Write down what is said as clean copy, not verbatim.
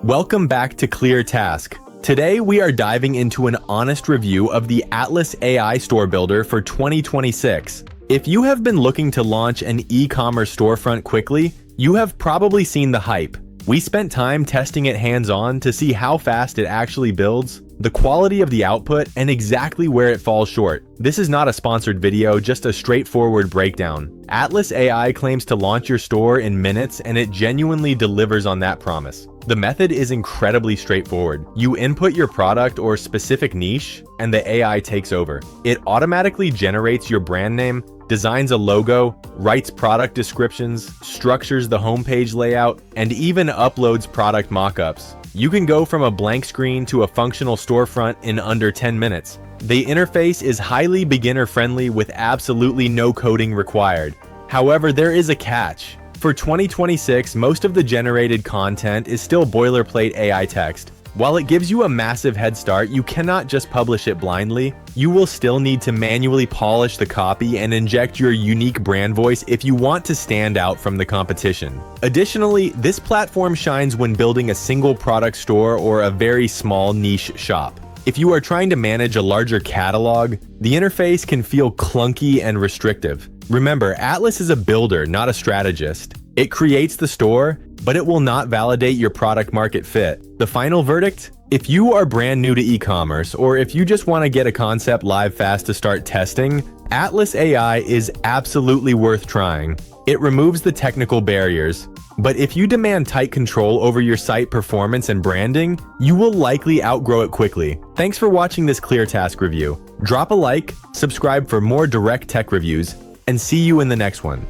Welcome back to ClearTask. Today we are diving into an honest review of the Atlas AI Store Builder for 2026. If you have been looking to launch an e-commerce storefront quickly, you have probably seen the hype. We spent time testing it hands-on to see how fast it actually builds, the quality of the output, and exactly where it falls short. This is not a sponsored video, just a straightforward breakdown. Atlas AI claims to launch your store in minutes, and it genuinely delivers on that promise. The method is incredibly straightforward. You input your product or specific niche, and the AI takes over. It automatically generates your brand name, designs a logo, writes product descriptions, structures the homepage layout, and even uploads product mockups. You can go from a blank screen to a functional storefront in under 10 minutes. The interface is highly beginner-friendly with absolutely no coding required. However, there is a catch. For 2026, most of the generated content is still boilerplate AI text. While it gives you a massive head start, you cannot just publish it blindly. You will still need to manually polish the copy and inject your unique brand voice if you want to stand out from the competition. Additionally, this platform shines when building a single product store or a very small niche shop. If you are trying to manage a larger catalog, the interface can feel clunky and restrictive. Remember, Atlas is a builder, not a strategist. It creates the store, but it will not validate your product market fit. The final verdict? If you are brand new to e-commerce, or if you just want to get a concept live fast to start testing, Atlas AI is absolutely worth trying. It removes the technical barriers. But if you demand tight control over your site performance and branding, you will likely outgrow it quickly. Thanks for watching this ClearTask review. Drop a like, subscribe for more direct tech reviews, and see you in the next one.